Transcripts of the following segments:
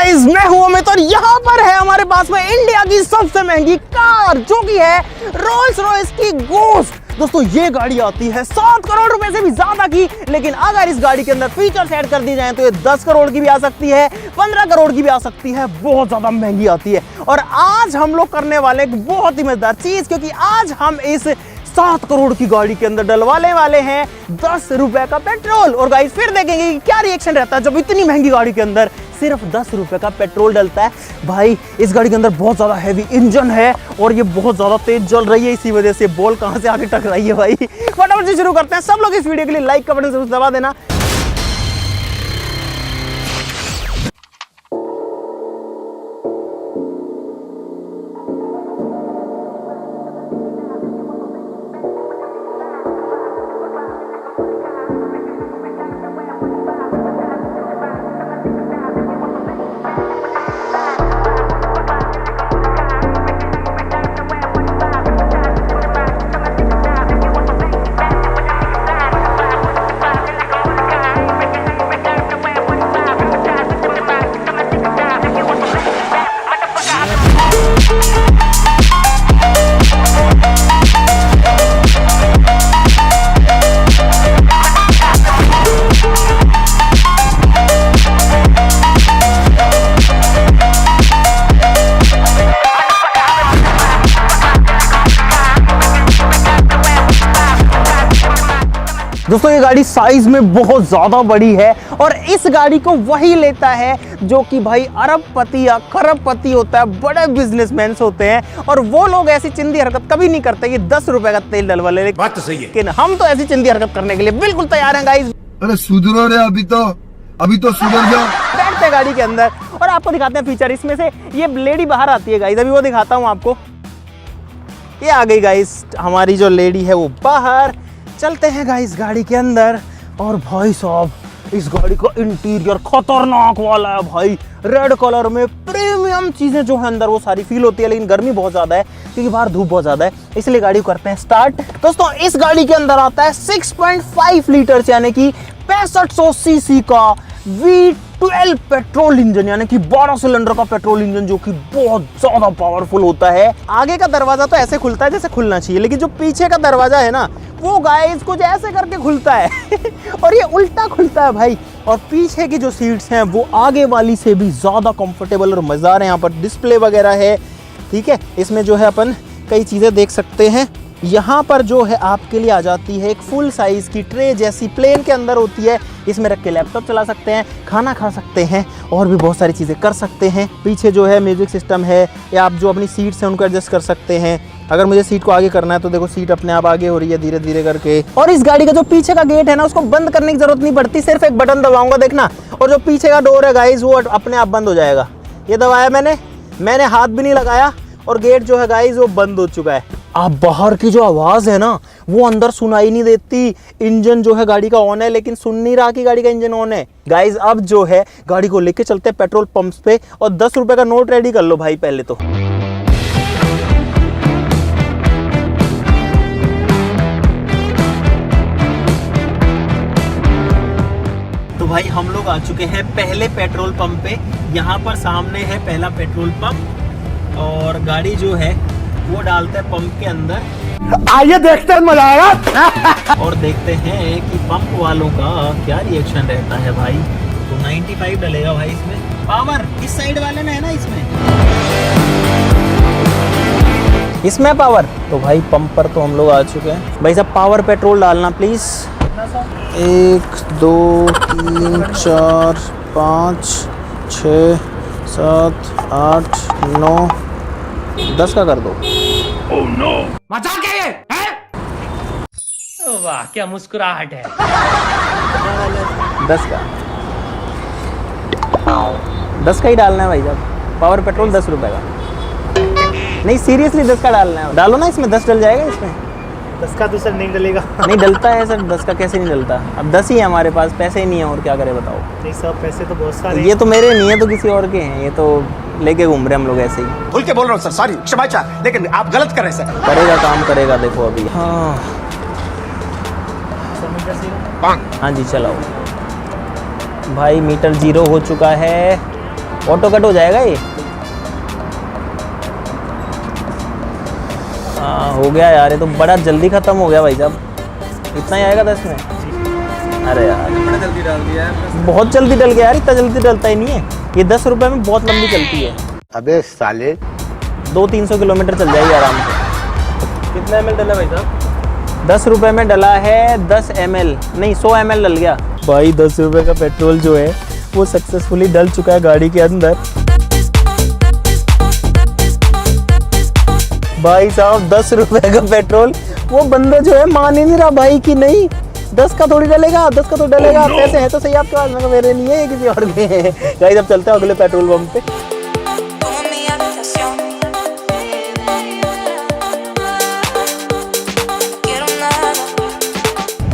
Guys, मैं हूं अमित और यहाँ पर है हमारे पास में इंडिया की सबसे महंगी कार जो कि है रोल्स रॉयस की गोस्ट। दोस्तों ये गाड़ी आती है 7 करोड़ रुपए से भी ज्यादा की, लेकिन अगर इस गाड़ी के अंदर फीचर्स ऐड कर दी जाए तो ये 10 करोड़ की भी आ सकती है, 15 करोड़ की भी आ सकती है, बहुत ज्यादा महंगी आती है। और आज हम लोग करने वाले एक बहुत ही मजेदार चीज, क्योंकि आज हम इस 7 करोड़ की गाड़ी के अंदर डलवाने वाले हैं 10 रुपए का पेट्रोल। और गाइस फिर देखेंगे कि क्या रिएक्शन रहता है जब इतनी महंगी गाड़ी के अंदर सिर्फ 10 रुपए का पेट्रोल डलता है। भाई इस गाड़ी के अंदर बहुत ज्यादा हैवी इंजन है और ये बहुत ज्यादा तेज चल रही है, इसी वजह से बॉल कहां से आगे टकराई है। भाई फटाफट से शुरू करते हैं। सब लोग इस वीडियो के लिए लाइक का बटन जरूर दबा देना। दोस्तों ये गाड़ी साइज में बहुत ज्यादा बड़ी है और इस गाड़ी को वही लेता है जो कि भाई अरबपति या खरबपति होता है, बड़े बिजनेसमैन होते हैं। और वो लोग ऐसी चिंदी हरकत कभी नहीं करते कि 10 रुपए का तेल डलवा ले। बात तो सही है, लेकिन हम तो ऐसी चिंदी हरकत करने के लिए बिल्कुल तैयार हैं गाइस। अरे सुधरो रे, अभी तो सुधर जाओ। बैठते हैं गाड़ी के अंदर और आपको दिखाते हैं फीचर। इसमें से ये लेडी बाहर आती है गाइस, अभी वो दिखाता हूँ आपको। ये आ गई गाइस हमारी जो लेडी है वो बाहर। चलते हैं गाइस गाड़ी के अंदर। और भाई साहब इस गाड़ी का इंटीरियर खतरनाक वाला है भाई, रेड कलर में प्रीमियम चीजें जो है अंदर वो सारी फील होती है। लेकिन गर्मी बहुत ज्यादा है क्योंकि बाहर धूप बहुत ज्यादा है, इसलिए गाड़ी को करते हैं स्टार्ट। दोस्तों इस गाड़ी के अंदर आता है 6.5 लीटर यानी कि 6500 सीसी का V12 पेट्रोल इंजन, यानी कि 12 सिलेंडर का पेट्रोल इंजन जो कि बहुत ज्यादा पावरफुल होता है। आगे का दरवाजा तो ऐसे खुलता है जैसे खुलना चाहिए, लेकिन जो पीछे का दरवाजा है ना वो गाइस कुछ ऐसे करके खुलता है और ये उल्टा खुलता है भाई। और पीछे की जो सीट्स हैं वो आगे वाली से भी ज्यादा कंफर्टेबल और मजेदार है। यहाँ पर डिस्प्ले वगैरह है, ठीक है। इसमें जो है अपन कई चीजें देख सकते हैं। यहाँ पर जो है आपके लिए आ जाती है एक फुल साइज की ट्रे जैसी, प्लेन के अंदर होती है। इसमें रख के लैपटॉप चला सकते हैं, खाना खा सकते हैं और भी बहुत सारी चीज़ें कर सकते हैं। पीछे जो है म्यूजिक सिस्टम है, या आप जो अपनी सीट्स हैं उनको एडजस्ट कर सकते हैं। अगर मुझे सीट को आगे करना है तो देखो सीट अपने आप आगे हो रही है धीरे धीरे करके। और इस गाड़ी का जो पीछे का गेट है ना उसको बंद करने की जरूरत नहीं पड़ती, सिर्फ एक बटन दबाऊंगा देखना, और जो पीछे का डोर है गाइज वो अपने आप बंद हो जाएगा। ये दबाया मैंने हाथ भी नहीं लगाया और गेट जो है गाइज वो बंद हो चुका है। आप बाहर की जो आवाज है ना वो अंदर सुनाई नहीं देती। इंजन जो है गाड़ी का ऑन है, लेकिन सुन नहीं रहा कि गाड़ी का इंजन ऑन है। गाइज अब जो है गाड़ी को लेके चलते हैं पेट्रोल पंप्स पे और 10 रुपए का नोट रेडी कर लो भाई पहले तो। भाई हम लोग आ चुके हैं पहले पेट्रोल पंप पे। यहाँ पर सामने है पहला पेट्रोल पंप और गाड़ी जो है वो डालते हैं पंप के अंदर। आइए देखते हैं, मजा आएगा। और देखते हैं कि पंप वालों का क्या रिएक्शन रहता है भाई। तो 95 डलेगा भाई इसमें। पावर इस साइड वाले में है ना, इसमें पावर। तो भाई पंप पर तो हम लोग आ चुके हैं। भाई साहब पावर पेट्रोल डालना प्लीज। 1 2 3 4 5 6 7 8 9 10 का कर दो। Oh no! मजाक है ये? वाह क्या मुस्कुराहट है। 10 का ही डालना है भाई साहब। पावर पेट्रोल 10 रुपए का। नहीं सीरियसली 10 का डालना है। डालो ना इसमें, 10 डल जाएगा इसमें। 10 का तो सर नहीं डलेगा। नहीं डलता है सर, 10 का कैसे नहीं डलता। अब 10 ही है हमारे पास, पैसे ही नहीं है और क्या करें बताओ। नहीं सर पैसे तो बहुत सारे। ये तो मेरे नहीं है तो किसी और के हैं, ये तो लेके घूम रहे हम लोग ऐसे ही। भूल के बोल रहा हूँ सर, सॉरी क्षमा चाह, लेकिन आप गलत कर रहे हैं सर। करेगा काम करेगा देखो अभी। हाँ हाँ जी चलाओ भाई। मीटर 0 हो चुका है ऑटो कट हो जाएगा ये। हाँ हो गया यार, ये तो बड़ा जल्दी ख़त्म हो गया भाई साहब। इतना ही आएगा 10 में? अरे यार बड़ा जल्दी डाल दिया है। बहुत जल्दी डल गया यार, इतना जल्दी डलता ही नहीं है ये। 10 रुपये में बहुत लंबी चलती है। अबे साले 200-300 किलोमीटर चल जाएगी आराम से। कितना ml डला भाई साहब? 10 रुपये में डला है 10 ml, नहीं 100 ml डल गया भाई। 10 रुपये का पेट्रोल जो है वो सक्सेसफुली डल चुका है गाड़ी के अंदर। भाई साहब 10 रुपये का पेट्रोल, वो बंदा जो है मान ही नहीं रहा भाई कि नहीं 10 का थोड़ी डलेगा, 10 का तो डलेगा। पैसे हैं तो सही आपके पास, मगर मेरे नहीं है, ये किसी और के हैं। गाइस अब चलते हैं अगले पेट्रोल पंप पे।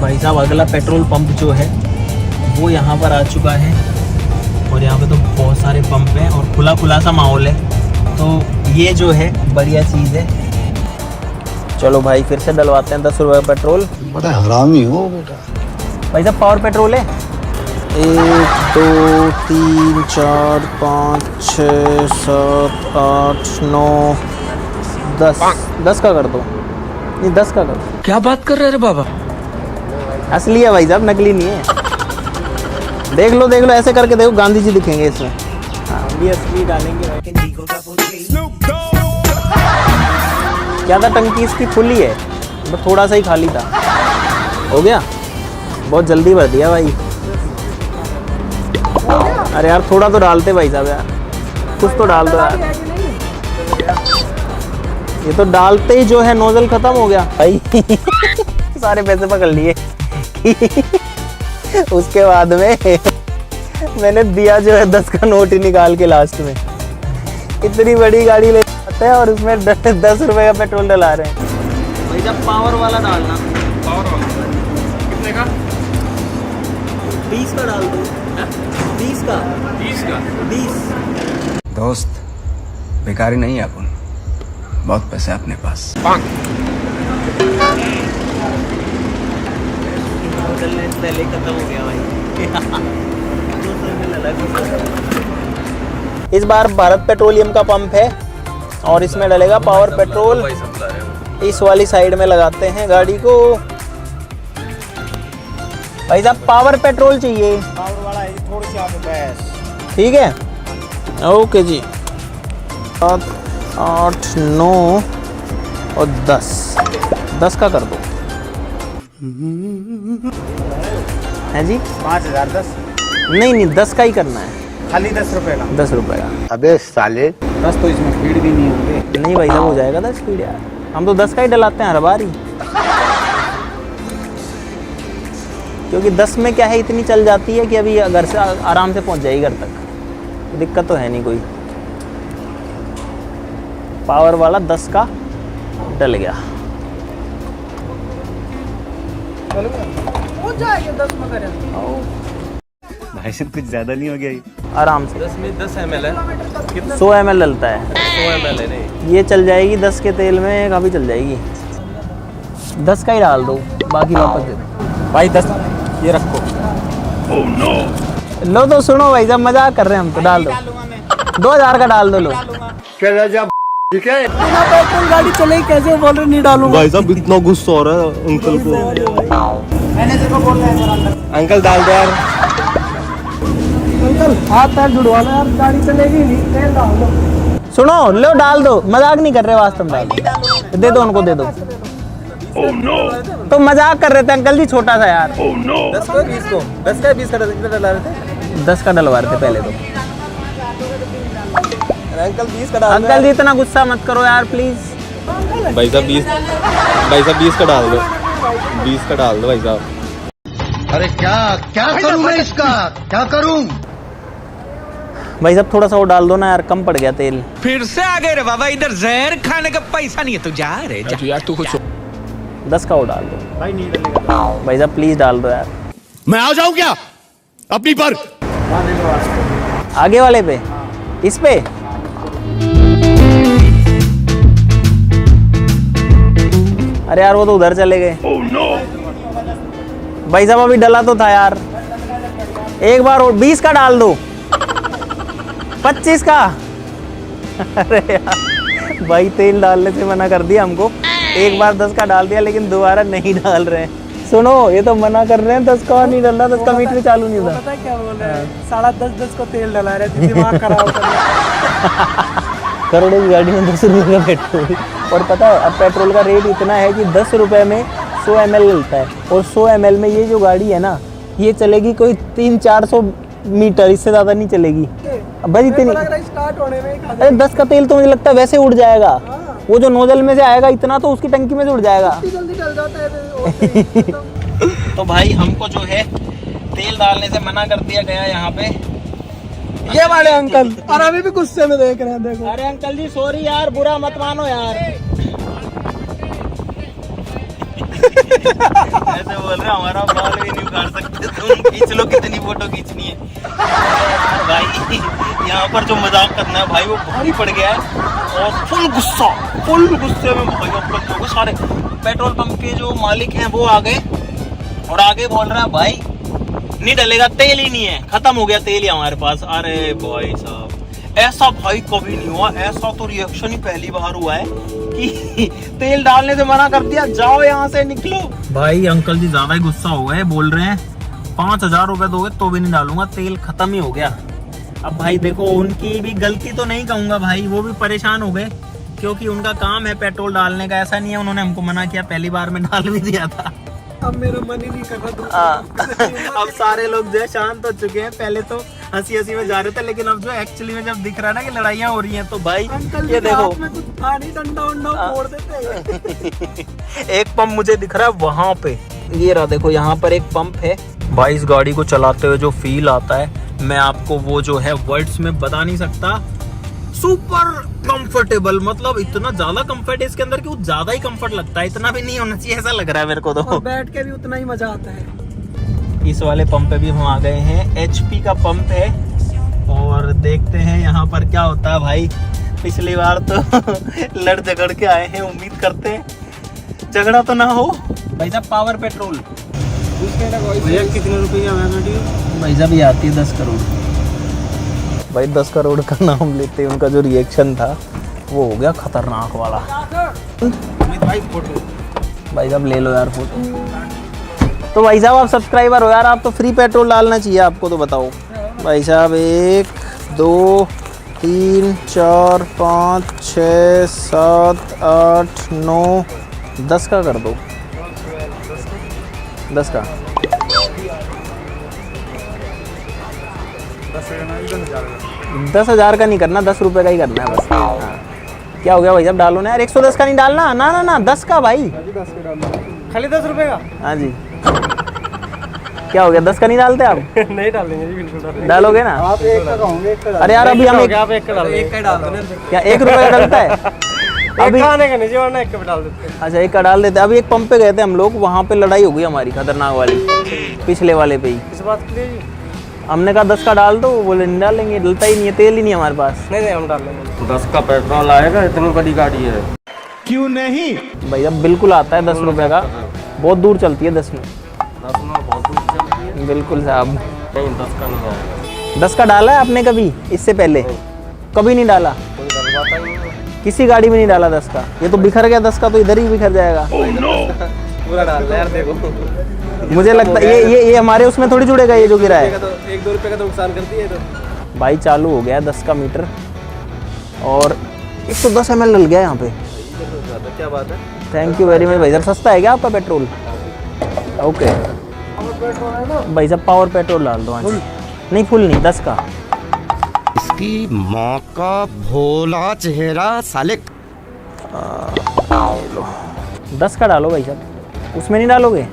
भाई साहब अगला पेट्रोल पंप जो है वो यहाँ पर आ चुका है, और यहाँ पे तो बहुत सारे पंप हैं और खुला खुला सा माहौल है, तो ये जो है बढ़िया चीज़ है। चलो भाई फिर से डलवाते हैं 10 रुपये का पेट्रोल। बड़ा हरामी हो बेटा। भाई साहब पावर पेट्रोल है। 1 2 3 4 5 6 7 8 9 10 10 का कर दो, नहीं 10 का कर दो। क्या बात कर रहे रे बाबा? असली है भाई साहब, नकली नहीं है। देख लो ऐसे करके देखो, गांधी जी दिखेंगे इसमें। हाँ भी असली डालेंगे। क्या था, टंकी इसकी फुल ही है, बस थोड़ा सा ही खाली था। हो गया, बहुत जल्दी भर दिया भाई। अरे यार थोड़ा तो डालते भाई साहब यार, कुछ तो डाल दो यार। ये तो डालते ही जो है नोजल खत्म हो गया भाई। सारे पैसे पकड़ लिए। उसके बाद में मैंने दिया जो है 10 का नोट ही निकाल के लास्ट में। इतनी बड़ी गाड़ी ले जाते हैं और उसमें 10 रुपए का पेट्रोल डला रहे हैं भाई। जब पावर वाला डालना, पावर वाला कितने का? 20 का डाल दो। 20 का 20। दोस्त बेकारी नहीं है अपन, बहुत पैसे है अपने पास। पहले खत्म हो गया भाई। इस बार भारत पेट्रोलियम का पंप है और इसमें डलेगा पावर पेट्रोल। इस वाली साइड में लगाते हैं गाड़ी को। भाई साहब पावर पेट्रोल चाहिए। पावर वाला है, थोड़ी सी आपको गैस। ठीक है, ओके जी। 7 8 9 और 10 का कर दो। है जी 5010 नहीं 10 का ही करना है, खाली 10 रुपए का। 10 रुपए का। अबे साले 10 तो इसमें स्पीड भी नहीं होंगे। नहीं भाई साहब हो जाएगा 10 स्पीड यार, हम तो 10 का ही डलाते हैं हर बार ही। क्योंकि 10 में क्या है, इतनी चल जाती है कि अभी घर से आराम से पहुंच जाएगी घर तक, दिक्कत तो है नहीं कोई। पावर वाला 10 का डल गया। भाई साहब कुछ ज्यादा नहीं हो गया ये? आराम से 10 में 10 ml है। कितना? 100 ml डलता है। 100 ml है नहीं। ये चल जाएगी 10 के तेल में, काफ़ी चल जाएगी। 10 का ही डाल दो, बाकी वापस दे दो भाई 10 ये रखो। लो। तो सुनो भाई साहब मजाक कर रहे हैं हम, तो डाल दो। 2000 का डाल दो। लो चला जा ठीक है। पेट्रोल गाड़ी चलेगी कैसे, बोल रहे नहीं डालूंगा। भाई साहब इतना गुस्सा हो रहा है अंकल को। अंकल डाल दो यार। अंकल हाथ पैर जुड़वा लो यार, गाड़ी चलेगी नहीं, तेल डाल दो। सुनो लो डाल दो, मजाक नहीं कर रहे, वास्तव में डाल दो। दे दो उनको, दे दो। तो मजाक कर रहे थे अंकल जी, छोटा सा यार। 10 का 20 को 10 का 20 का डला रहे थे। 10 का डलवा रहे थे पहले तो। अंकल 20 का डाल। अंकल जी इतना गुस्सा मत करो यार प्लीज। भाई साहब 20 का डाल दो। 20 का डाल दो भाई साहब। अरे क्या करूं मैं इसका, क्या करूं? भाई साहब थोड़ा सा वो डाल दो ना यार, कम पड़ गया तेल। फिर से आ गए रे बाबा, इधर जहर खाने का पैसा नहीं है तो जा रे जा। यार तू कुछ 10 का वो डाल दो भाई नहीं डलेगा। भाई साहब, प्लीज डाल दो यार। मैं आ जाऊं क्या अपनी पर? आगे वाले पे, इस पे अरे यार वो तो उधर चले गए। भाई साहब अभी डला तो था यार, एक बार और 20 का डाल दो। 25 का। अरे यार भाई तेल डालने से मना कर दिया हमको। एक बार 10 का डाल दिया लेकिन दोबारा नहीं डाल रहे हैं। सुनो ये तो मना कर रहे हैं 10 का नहीं डाल रहा, 10 का मीटर चालू नहीं होता। पता है क्या बोल रहे हैं, 10.5 को तेल डला रहे थे, दिमाग खराब कर रहे। करोड़ों की गाड़ी में 10 रुपये का पेट्रोल। और पता है अब पेट्रोल का रेट इतना है कि 10 रुपये में 100 ml मिलता है, और 100 ml में ये जो गाड़ी है ना ये चलेगी कोई 300-400 मीटर, इससे ज़्यादा नहीं चलेगी। भाई इतनी स्टार्ट होने में अरे 10 का तेल तो मुझे लगता है वैसे उड़ जाएगा, वो जो नोजल में से आएगा इतना तो उसकी टंकी में से उड़ जाएगा। जल्दी डल जाता है। तो भाई हमको जो है तेल डालने से मना कर दिया गया यहाँ पे। ये वाले अंकल और अभी भी गुस्से में देख रहे हैं, देखो। अरे अंकल जी सॉरी यार, बुरा मत मानो यार। ऐसे बोल रहे हमारा बाल भी नहीं उखाड़ सकते, तुम खींच लो कितनी फोटो खींचनी है। भाई यहाँ पर जो मजाक करना है भाई वो भारी पड़ गया है, और फुल गुस्से में भाई अंकल जो सारे पेट्रोल पंप के जो मालिक हैं वो आ गए, और आगे बोल रहा है भाई नहीं डलेगा, तेल ही नहीं है, खत्म हो गया तेल ही हमारे पास। अरे भाई साहब ऐसा भाई कभी नहीं हुआ, ऐसा तो रिएक्शन ही पहली बार हुआ है कि तेल डालने से मना कर दिया, जाओ यहाँ से निकलो। भाई अंकल जी ज्यादा ही गुस्सा हो गए, बोल रहे हैं 5,000 रुपए दोगे तो भी नहीं डालूंगा, तेल खत्म ही हो गया। अब भाई देखो उनकी भी गलती तो नहीं कहूंगा भाई, वो भी परेशान हो गए क्योंकि उनका काम है पेट्रोल डालने का, ऐसा नहीं है उन्होंने हमको मना किया, पहली बार में डाल भी दिया था। अब मेरा मन ही नहीं कर रहा। अब सारे लोग जो है शांत हो चुके हैं, पहले तो हंसी में जा रहे थे, लेकिन अब जो एक्चुअली में जब दिख रहा है ना कि लड़ाइयाँ हो रही हैं तो भाई अंकल ये देखो में कुछ था नहीं, डंडा वंडा फोड़ देते। एक पंप मुझे दिख रहा है वहां पे, ये रहा देखो यहाँ पर एक पंप है। भाई इस गाड़ी को चलाते हुए जो फील आता है मैं आपको वो जो है वर्ड्स में बता नहीं सकता। सुपर कंफर्टेबल, मतलब इतना ज्यादा कंफर्ट है इसके अंदर कि वो ज्यादा ही कंफर्ट लगता है, इतना भी नहीं होना चाहिए ऐसा लग रहा है मेरे को तो। और बैठ के भी उतना ही मजा आता है। इस वाले पंप पे भी हम आ गए हैं, HP का पंप है, और देखते हैं यहाँ पर क्या होता है। भाई पिछली बार तो लड़ झगड़ के आए हैं, उम्मीद करते हैं झगड़ा तो ना हो। भाई साहब पावर पेट्रोल भैया कितने रुपए की आवाज भाई साहब ये आती है 10 करोड़। भाई 10 करोड़ का नाम लेते हैं, उनका जो रिएक्शन था वो हो गया खतरनाक वाला। भाई साहब ले लो यार फोटो। तो भाई साहब आप सब्सक्राइबर हो यार, आप तो फ्री पेट्रोल डालना चाहिए आपको, तो बताओ भाई साहब 1 2 3 4 5 6 7 8 9 10 का कर दो, 10 का। 10,000 का नहीं करना, 10 रुपए का ही करना है बस। हाँ। क्या हो गया भाई साहब डालो ना यार, 110 का नहीं डालना, ना 10 का भाई, खाली 10 रुपए का। हाँ जी। क्या हो गया 10 का नहीं डालते आप? नहीं डालेंगे जी, बिल्कुल डालोगे ना? आप 1 का कहोगे, 1 का। अरे यार अभी हम आप 1 का डाल दो, 1 का डाल दो। क्या 1 रुपए का डलता है अभी? खाने का नहीं जी, वरना 1 का डाल देते हैं। अच्छा 1 का डाल देते। अभी एक पंप पे गए थे हम लोग, वहाँ पे लड़ाई हो गई हमारी खतरनाक वाली, पिछले वाले पे ही। इस बात के लिए हमने कहा 10 का डाल दो, बोले नहीं डालेंगे, डलता ही नहीं है, तेल ही नहीं है हमारे पास। नहीं हम डाल लेंगे। 10 का पेट्रोल आएगा, इतनी बड़ी गाड़ी है। क्यों नहीं? भाई अब बिल्कुल आता है 10 रुपए का, बहुत दूर चलती है 10 में। 10 में बहुत दूर चलती है। बिल्कुल साहब। नहीं 10 का नहीं आएगा। 10 का डाला है आपने कभी इससे पहले? कभी नहीं डाला? कोई डलवाता ही नहीं है। किसी गाड़ी में नहीं डाला 10 का? ये तो बिखर गया 10 का, तो इधर ही बिखर जाएगा। पूरा डाल ले यार, देखो मुझे लगता है ये हमारे उसमें थोड़ी जुड़ेगा, ये जो गिरा है। 1-2 रुपए का तो नुकसान करती है तो। भाई चालू हो गया 10 का मीटर, और 110 ml डल गया यहाँ पे। क्या बात है। थैंक यू वेरी मच भाई साहब। सस्ता है क्या आपका पेट्रोल? ओके भाई साहब पावर पेट्रोल डाल दो। नहीं फुल नहीं, 10 का। इसकी माँ का भोला चेहरा साले। 10 का डालो भाई साहब, उसमें नहीं डालोगे?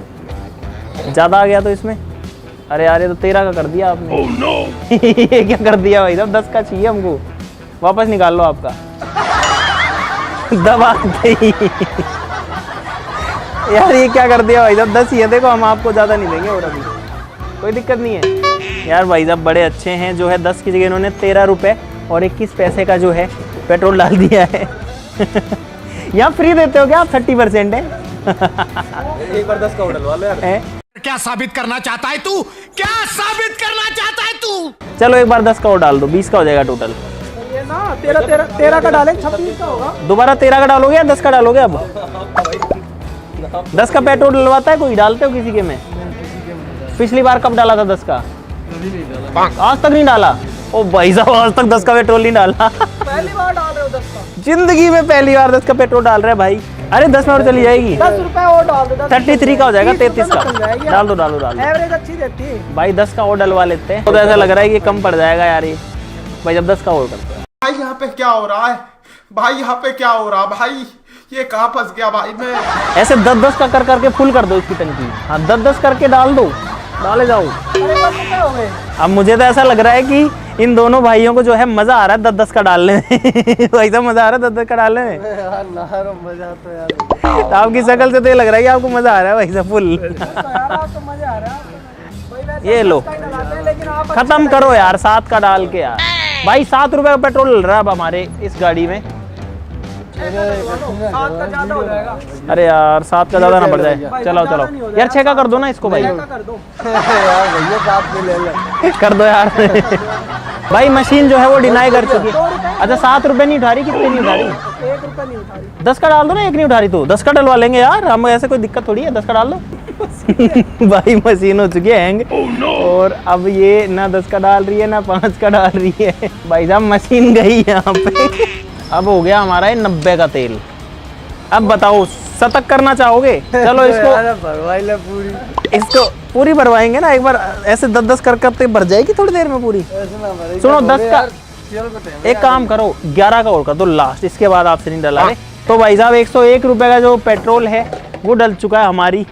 ज़्यादा आ गया तो इसमें? अरे यार ये तो 13 का कर दिया आपने। ये क्या कर दिया भाई साहब, 10 का चाहिए हमको, वापस निकाल लो आपका। दबा गई यार, ये क्या कर दिया भाई साहब, 10 ही है, देखो हम आपको ज़्यादा नहीं देंगे, और अभी कोई दिक्कत नहीं है यार। भाई साहब बड़े अच्छे हैं, जो है 10 की जगह इन्होंने 13 रुपये और 21 पैसे का जो है पेट्रोल डाल दिया है। यहाँ फ्री देते हो क्या आप? 30% है। एक बार 10 का डलवा लो यार। क्या साबित करना चाहता है तू? क्या साबित करना चाहता है तू? चलो एक बार 10 का और डाल दो, 20 का हो जाएगा टोटल। ये ना 13 का डालेंगे, 26 का होगा। दोबारा 13 का डालोगे या 10 का डालोगे? अब 10 का पेट्रोल डलवाता है कोई? डालते हो किसी के में? पिछली बार कब डाला था 10 का? आज तक नहीं डाला? ओ भाई साहब, आज तक 10 का पेट्रोल नहीं डाला। पहली बार डाल रहे हो 10 का? जिंदगी में पहली बार 10 का पेट्रोल डाल रहे हैं भाई। अरे 10 में और चली जाएगी। 10 रुपए और डाल दो। 33 का हो जाएगा, 33 का। डाल दो। एवरेज अच्छी देती है भाई 10 का और डलवा लेते हैं, तो ऐसा लग रहा है कि कम पड़ जाएगा यार ये। भाई जब 10 का और करते हैं। भाई यहाँ पे क्या हो रहा है? भाई यहाँ पे क्या हो रहा भाई? ये कहाँ फंस गया भाई मैं? ऐसे 10-10 का कर करके फुल कर दो इसकी टंकी। हाँ 10-10 करके डाल दो, डाले जाओ। अब मुझे तो ऐसा लग रहा है कि इन दोनों भाइयों को जो है मजा आ रहा है 10-10 का डालने में। वैसा मजा आ रहा है 10-10 का डालने में। मजा तो यार, तो आपकी शक्ल से तो ये लग रहा है कि आपको मजा आ रहा है वैसा फुल। आपको मजा आ रहा है। ये लो, लेकिन आप खत्म करो यार 7 का डाल के यार। भाई 7 रुपए का पेट्रोल डल रहा है अब हमारे इस गाड़ी में। 7 का ज्यादा हो जाएगा। अरे यार 7 का ज्यादा ना पड़ जाए। चलो यार 6 का कर दो ना इसको भाई। कर दो कर दो यार। भाई मशीन जो है वो डिनाई कर चुकी है। अच्छा 7 रुपए नहीं उठा रही, कितने नहीं उठा रही? 1 रुपया नहीं उठा रही। 10 का डाल दो ना, 1 नहीं उठा रही तो 10 का डलवा लेंगे यार हम, ऐसे कोई दिक्कत थोड़ी है। 10 का डाल दो। भाई मशीन हो चुकी है हैंग, और अब ये ना 10 का डाल रही है ना 5 का डाल रही है। भाई साहब मशीन गई यहाँ पे। अब हो गया हमारा 90 का तेल। अब बताओ शतक करना चाहोगे? चलो इसको पूरी भरवाएंगे ना एक बार। ऐसे 10-10 करते भर जाएगी थोड़ी देर में पूरी। सुनो 10 का एक काम करो, 11 का और कर दो लास्ट, इसके बाद आपसे नहीं डला रहे। तो भाई साहब 101 रुपए का जो पेट्रोल है वो डल चुका है हमारी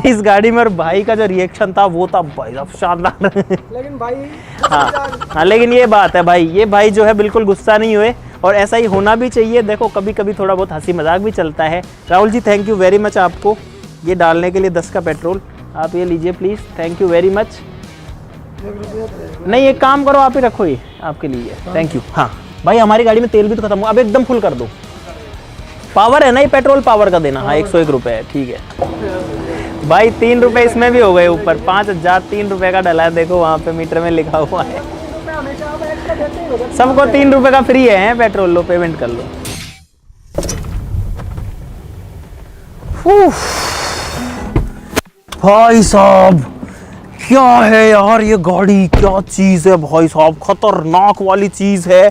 इस गाड़ी में। और भाई का जो रिएक्शन था वो था भाई साहब शानदार। लेकिन भाई हाँ लेकिन ये बात है भाई, ये भाई जो है बिल्कुल गुस्सा नहीं हुए, और ऐसा ही होना भी चाहिए। देखो कभी कभी थोड़ा बहुत हंसी मजाक भी चलता है। Rahul ji thank you very much आपको ये डालने के लिए 10 का पेट्रोल। आप ये लीजिए please, thank you very much. नहीं एक काम करो, आप ही रखो, ये आपके लिए, थैंक यू। हाँ भाई हमारी गाड़ी में तेल भी तो खत्म हुआ, अब एकदम फुल कर दो। पावर है ना, ये पेट्रोल पावर का देना। हाँ 101 रुपये है, ठीक है भाई। 3 रुपये इसमें भी हो गए ऊपर। 5000 3 रुपये का डला है, देखो वहाँ पे मीटर में लिखा हुआ है। सबको 3 रुपये का फ्री है पेट्रोल। लो पेमेंट कर लो। भाई साहब क्या है यार ये गाड़ी, क्या चीज है भाई साहब, खतरनाक वाली चीज है।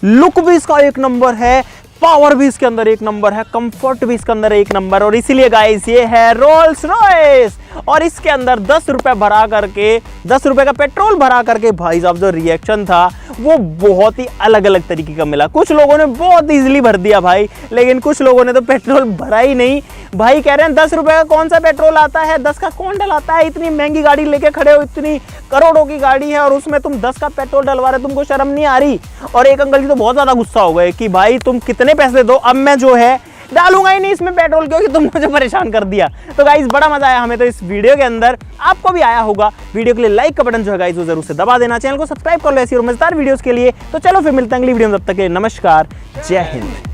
लुक भी इसका 1 नंबर है, पावर भी इसके अंदर 1 नंबर है, कंफर्ट भी इसके अंदर 1 नंबर। और इसीलिए गाइस ये है रोल्स रॉयस, और इसके अंदर 10 रुपए भरा करके, 10 रुपए का पेट्रोल भरा करके भाई साहब जो रिएक्शन था वो बहुत ही अलग अलग तरीके का मिला। कुछ लोगों ने बहुत इजीली भर दिया भाई, लेकिन कुछ लोगों ने तो पेट्रोल भरा ही नहीं। भाई कह रहे हैं 10 रुपए का कौन सा पेट्रोल आता है, 10 का कौन डलाता है? इतनी महंगी गाड़ी लेके खड़े हो, इतनी करोड़ों की गाड़ी है और उसमें तुम 10 का पेट्रोल डलवा रहे, तुमको शर्म नहीं आ रही? और एक अंकल जी तो बहुत ज्यादा गुस्सा हो गए कि भाई तुम कितने पैसे दो, अब मैं जो है डालूंगा ही नहीं इसमें पेट्रोल, क्योंकि तुम मुझे परेशान कर दिया। तो गाइस बड़ा मजा आया हमें तो इस वीडियो के अंदर, आपको भी आया होगा। वीडियो के लिए लाइक का बटन जो है गाइस वो जरूर से दबा देना, चैनल को सब्सक्राइब कर लो ऐसी और मजेदार वीडियोस के लिए। तो चलो फिर मिलते हैं अगली वीडियो में, तब तक के लिए नमस्कार, जय हिंद।